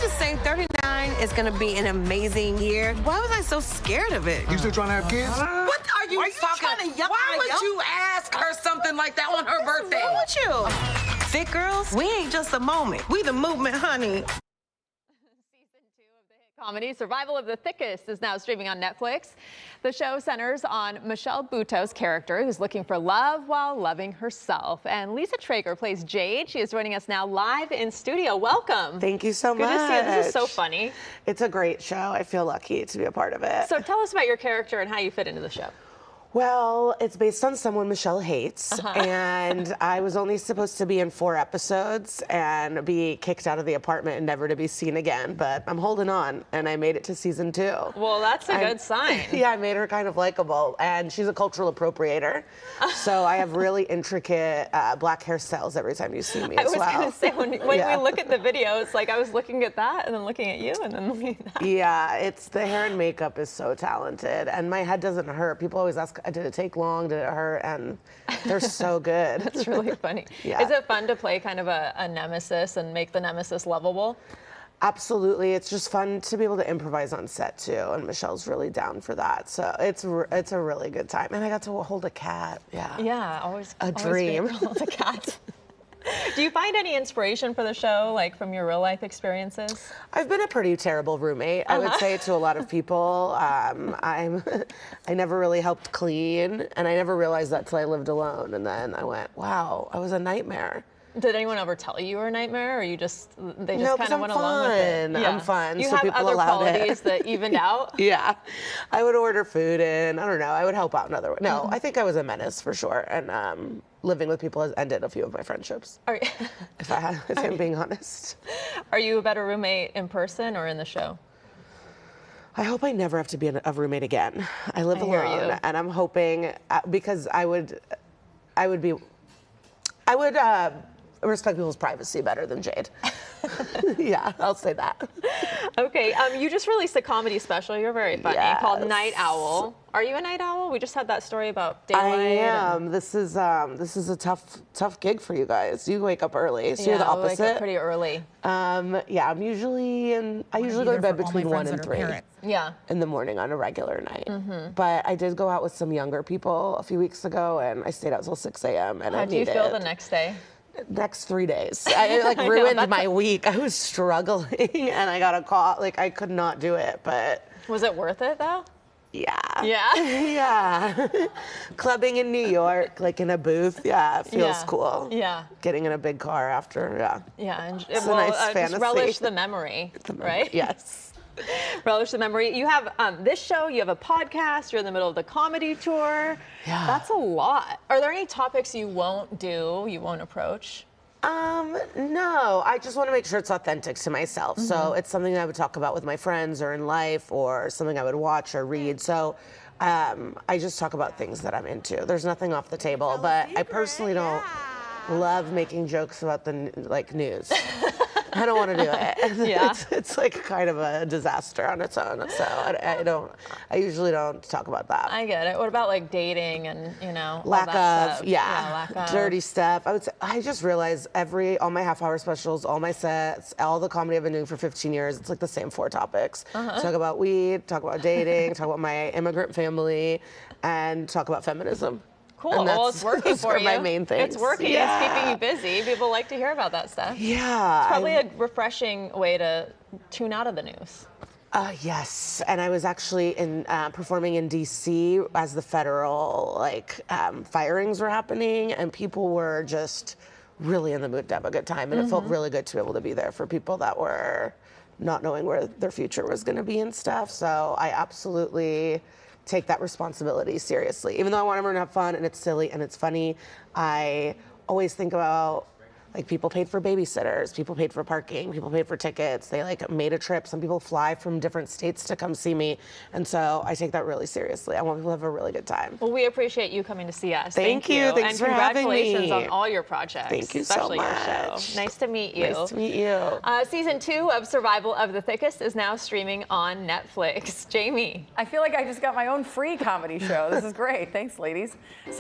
just say 39 is going to be an amazing year. Why was I so scared of it? You still trying to have kids? What are you talking? trying to yuck Why my would yum? you ask her something like that on her birthday? What's wrong with you? Thick girls, we ain't just a moment. We the movement, honey. Comedy Survival of the Thickest is now streaming on Netflix. The show centers on Michelle Buteau's character, who's looking for love while loving herself. And Liza Treyger plays Jade. She is joining us now live in studio. Welcome. Thank you so much. Good to see you. This is so funny. It's a great show. I feel lucky to be a part of it. So tell us about your character and how you fit into the show. Well, it's based on someone Michelle hates, and I was only supposed to be in 4 episodes and be kicked out of the apartment and never to be seen again, but I'm holding on, and I made it to season 2. Well, that's a good sign. Yeah, I made her kind of likable, and she's a cultural appropriator, so I have really intricate black hairstyles every time you see me as well. I was going to say, when we look at the videos, like I was looking at that, and then looking at you, and then looking at that. Yeah, it's the hair and makeup is so talented, and my head doesn't hurt. People always ask, did it take long? Did it hurt? And they're so good. That's really funny. Yeah. Is it fun to play kind of a nemesis and make the nemesis lovable? Absolutely. It's just fun to be able to improvise on set too, and Michelle's really down for that. So it's a really good time. And I got to hold a cat. Yeah. Yeah, always a dream. Hold a cat. Do you find any inspiration for the show, like from your real life experiences? I've been a pretty terrible roommate. I would say to a lot of people. I never really helped clean, and I never realized that till I lived alone. And then I went, wow, I was a nightmare. Did anyone ever tell you were a nightmare, or they just kind of went along with it? Yeah. I'm fun. You so have people other allowed qualities that evened out? Yeah. I would order food in. I don't know. I would help out in other ways. No, I think I was a menace for sure. And living with people has ended a few of my friendships. If I'm being honest. Are you a better roommate in person or in the show? I hope I never have to be a roommate again. I live alone, and I'm hoping because I would respect people's privacy better than Jade. Yeah, I'll say that. Okay, you just released a comedy special. You're very funny, called Night Owl. Are you a night owl? We just had that story about daylight. I am. This is a tough gig for you guys. You wake up early, so you're the opposite. I wake up pretty early. Yeah, I usually go to bed between 1 and 3. Yeah. In the morning on a regular night. But I did go out with some younger people a few weeks ago, and I stayed out till 6 a.m. and How do you feel the next day? Next 3 days. I ruined my week. I was struggling, and I got a call. Like, I could not do it, but. Was it worth it, though? Yeah. Yeah? Yeah. Clubbing in New York, like in a booth, it feels cool. Yeah. Getting in a big car after, Yeah, and it's a nice fantasy. Just relish the memory, right? Yes. Relish the memory. You have this show, you have a podcast, you're in the middle of the comedy tour. Yeah. That's a lot. Are there any topics you won't do, you won't approach? No, I just want to make sure it's authentic to myself. So it's something I would talk about with my friends or in life, or something I would watch or read. So I just talk about things that I'm into. There's nothing off the table, but I personally don't love making jokes about the news. I don't want to do it. Yeah. It's like kind of a disaster on its own. So I usually don't talk about that. I get it. What about like dating and, lack all that of, stuff? lack of. Dirty stuff. I would say, I just realized all my half-hour specials, all my sets, all the comedy I've been doing for 15 years, it's like the same 4 topics. Talk about weed, talk about dating, talk about my immigrant family, and talk about feminism. Cool. Well, it's working for you. My main things. It's working. Yeah. It's keeping you busy. People like to hear about that stuff. Yeah. It's probably a refreshing way to tune out of the news. Yes, and I was actually performing in D.C. as the federal firings were happening, and people were just really in the mood to have a good time, and it felt really good to be able to be there for people that were not knowing where their future was going to be and stuff. So I absolutely take that responsibility seriously. Even though I want everyone to have fun and it's silly and it's funny, I always think about people paid for babysitters, people paid for parking, people paid for tickets. They made a trip. Some people fly from different states to come see me. And so I take that really seriously. I want people to have a really good time. Well, we appreciate you coming to see us. Thank you. Thanks for having me. And congratulations on all your projects. Thank you so much. Especially your show. Nice to meet you. Nice to meet you. Season 2 of Survival of the Thickest is now streaming on Netflix. Jamie. I feel like I just got my own free comedy show. This is great. Thanks, ladies. So